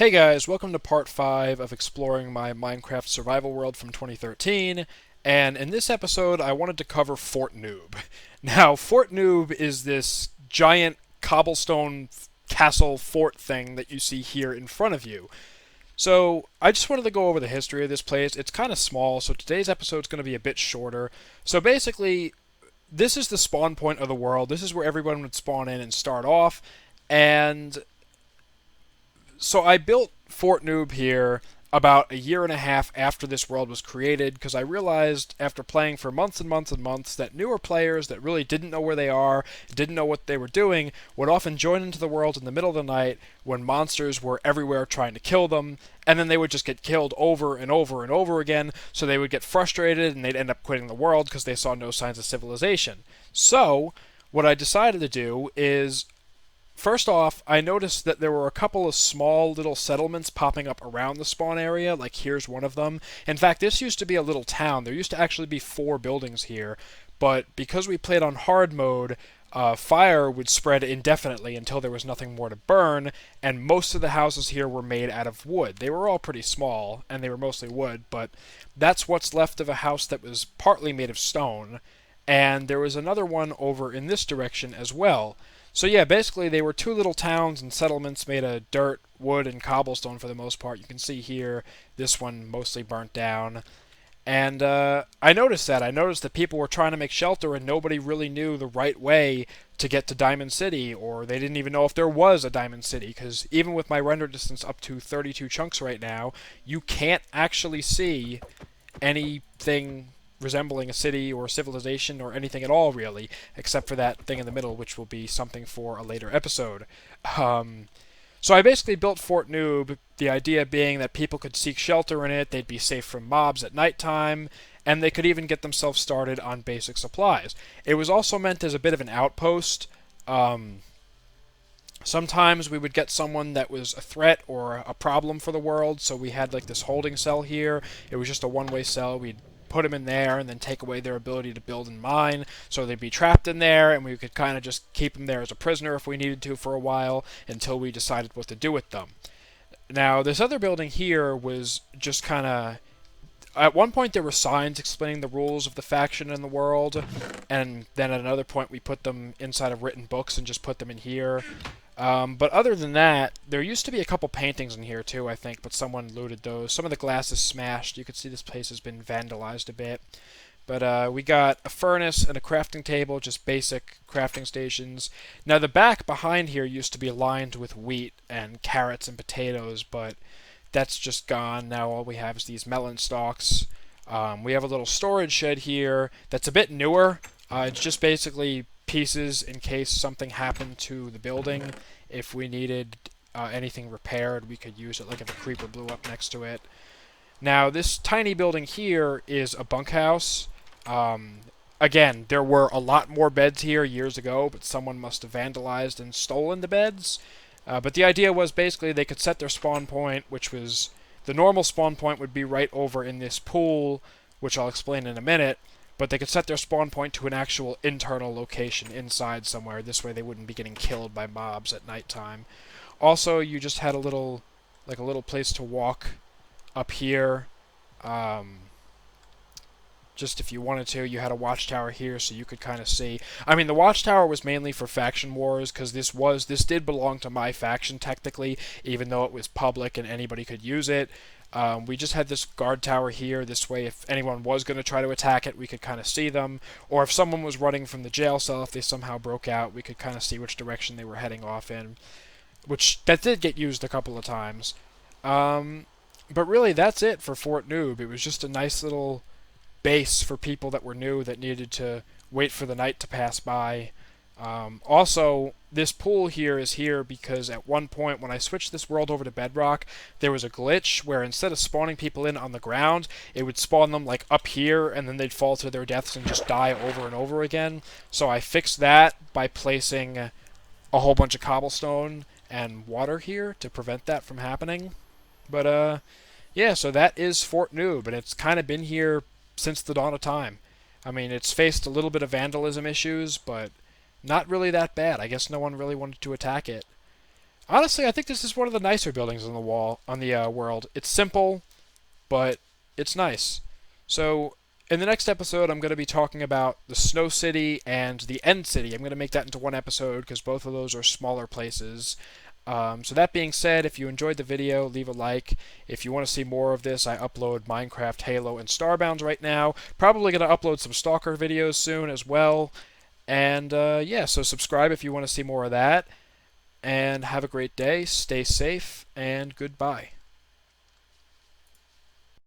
Hey guys, welcome to part 5 of exploring my Minecraft survival world from 2013, and in this episode I wanted to cover Fort Noob. Now, Fort Noob is this giant cobblestone castle fort thing that you see here in front of you. So, I just wanted to go over the history of this place. It's kind of small, so today's episode is going to be a bit shorter. So basically, this is the spawn point of the world. This is where everyone would spawn in and start off, and so I built Fort Noob here about a year and a half after this world was created because I realized after playing for months and months and months that newer players that really didn't know where they are, didn't know what they were doing, would often join into the world in the middle of the night when monsters were everywhere trying to kill them, and then they would just get killed over and over and over again, so they would get frustrated and they'd end up quitting the world because they saw no signs of civilization. So, what I decided to do is first off, I noticed that there were a couple of small little settlements popping up around the spawn area, like here's one of them. In fact, this used to be a little town. There used to actually be 4 buildings here, but because we played on hard mode, fire would spread indefinitely until there was nothing more to burn, and most of the houses here were made out of wood. They were all pretty small, and they were mostly wood, but that's what's left of a house that was partly made of stone, and there was another one over in this direction as well. So yeah, basically they were 2 little towns and settlements made of dirt, wood, and cobblestone for the most part. You can see here, this one mostly burnt down. And I noticed that. I noticed that people were trying to make shelter and nobody really knew the right way to get to Diamond City, or they didn't even know if there was a Diamond City, because even with my render distance up to 32 chunks right now, you can't actually see anything resembling a city or civilization or anything at all, really, except for that thing in the middle, which will be something for a later episode. So I basically built Fort Noob, the idea being that people could seek shelter in it, they'd be safe from mobs at nighttime, and they could even get themselves started on basic supplies. It was also meant as a bit of an outpost. Sometimes we would get someone that was a threat or a problem for the world, so we had like this holding cell here. It was just a one-way cell. We'd put them in there and then take away their ability to build and mine, so they'd be trapped in there, and we could kind of just keep them there as a prisoner if we needed to for a while until we decided what to do with them. Now, this other building here was just kind of... At one point there were signs explaining the rules of the faction in the world, and then at another point we put them inside of written books and just put them in here. But other than that, there used to be a couple paintings in here too, I think, but someone looted those. Some of the glass is smashed. You can see this place has been vandalized a bit. But we got a furnace and a crafting table, just basic crafting stations. Now the back behind here used to be lined with wheat and carrots and potatoes, but that's just gone. Now all we have is these melon stalks. We have a little storage shed here that's a bit newer. It's just basically pieces in case something happened to the building. If we needed anything repaired, we could use it, like if a creeper blew up next to it. Now, this tiny building here is a bunkhouse. Again, there were a lot more beds here years ago, but someone must have vandalized and stolen the beds. But the idea was basically they could set their spawn point, which was... The normal spawn point would be right over in this pool, which I'll explain in a minute, but they could set their spawn point to an actual internal location inside somewhere. This way they wouldn't be getting killed by mobs at nighttime. Also, you just had a little place to walk up here. Just if you wanted to, you had a watchtower here so you could kind of see. I mean, the watchtower was mainly for faction wars, because this did belong to my faction technically, even though it was public and anybody could use it. We just had this guard tower here. This way, if anyone was going to try to attack it, we could kind of see them. Or if someone was running from the jail cell, if they somehow broke out, we could kind of see which direction they were heading off in. That did get used a couple of times. But really, that's it for Fort Noob. It was just a nice little base for people that were new that needed to wait for the night to pass by. Also, this pool here is here because at one point when I switched this world over to Bedrock, there was a glitch where instead of spawning people in on the ground, it would spawn them like up here, and then they'd fall to their deaths and just die over and over again. So I fixed that by placing a whole bunch of cobblestone and water here to prevent that from happening. But yeah, so that is Fort Noob, and it's kind of been here since the dawn of time. I mean, it's faced a little bit of vandalism issues, but not really that bad. I guess no one really wanted to attack it. Honestly, I think this is one of the nicer buildings on the world. It's simple, but it's nice. So, in the next episode, I'm going to be talking about the Snow City and the End City. I'm going to make that into one episode because both of those are smaller places. So that being said, if you enjoyed the video, leave a like. If you want to see more of this, I upload Minecraft, Halo, and Starbound right now. Probably going to upload some Stalker videos soon as well. And yeah, so subscribe if you want to see more of that. And have a great day, stay safe, and goodbye.